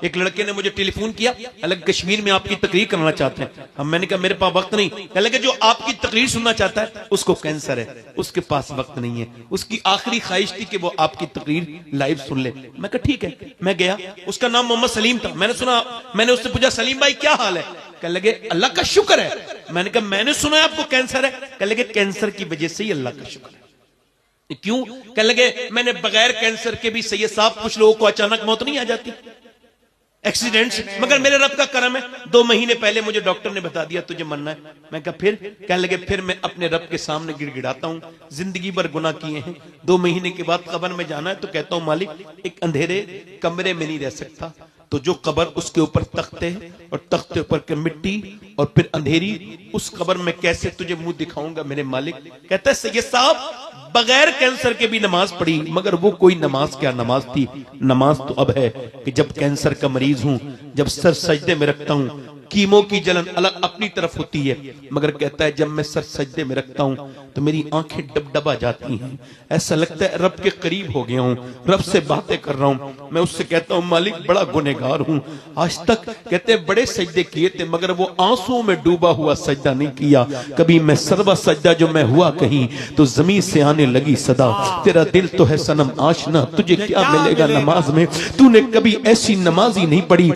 ایک لڑکے نے مجھے ٹیلی فون کیا، الگ کشمیر میں آپ کی تقریر کرنا چاہتے ہیں. اب میں نے کہا میرے پاس وقت نہیں. کہنے لگے جو آپ کی تقریر سننا چاہتا ہے اس کو کینسر ہے، اس کے پاس وقت نہیں ہے، اس کی آخری خواہش تھی کہ وہ آپ کی تقریر لائیو سن لے. میں کہا ٹھیک ہے. میں گیا، اس کا نام محمد سلیم تھا. میں نے اس سے پوچھا سلیم بھائی کیا حال ہے؟ کہنے لگے اللہ کا شکر ہے. میں نے کہا میں نے سنا ہے آپ کو کینسر ہے. کہنے لگے کینسر کی وجہ سے ہی اللہ کا شکر ہے. کیوں؟ کہنے لگے میں نے بغیر کینسر کے بھی سید صاحب کچھ لوگوں کو اچانک موت نہیں آ جاتی، ایکسیڈنٹس، مگر میرے رب کا کرم ہے 2 مہینے پہلے مجھے ڈاکٹر نے بتا دیا تجھے مرنا ہے. میں کہا پھر؟ کہنے لگے پھر میں اپنے رب کے سامنے گڑ گڑاتا ہوں، زندگی بھر گناہ کیے ہیں، 2 مہینے کے بعد قبر میں جانا ہے تو کہتا ہوں مالک ایک اندھیرے کمرے میں نہیں رہ سکتا، تو جو قبر اس کے اوپر تختے اور تختے اوپر مٹی اور پھر اندھیری، اس قبر میں کیسے تجھے منہ دکھاؤں گا میرے مالک. کہتا ہے سید صاحب بغیر کینسر کے بھی نماز پڑھی، مگر وہ کوئی نماز کیا نماز تھی. نماز تو اب ہے کہ جب کینسر کا مریض ہوں، جب سر سجدے میں رکھتا ہوں، کیمو کی جلن الگ اپنی طرف ہوتی ہے، مگر کہتا ہے جب میں سر سجدے میں رکھتا ہوں تو میری آنکھیں ڈب ڈبا جاتی ہیں، ایسا لگتا ہے رب کے قریب ہو گیا ہوں، رب سے باتیں کر رہا ہوں. میں اس سے کہتا ہوں مالک بڑا گنہگار ہوں، آج تک کہتے ہیں بڑے سجدے کیے تھے مگر وہ آنسوں میں ڈوبا ہوا سجدہ نہیں کیا. کبھی میں سروا سجدہ جو میں ہوا کہیں تو زمین سے آنے لگی صدا، تیرا دل تو ہے صنم آشنا، تجھے کیا ملے گا نماز میں، تو نے کبھی ایسی نماز ہی نہیں پڑھی.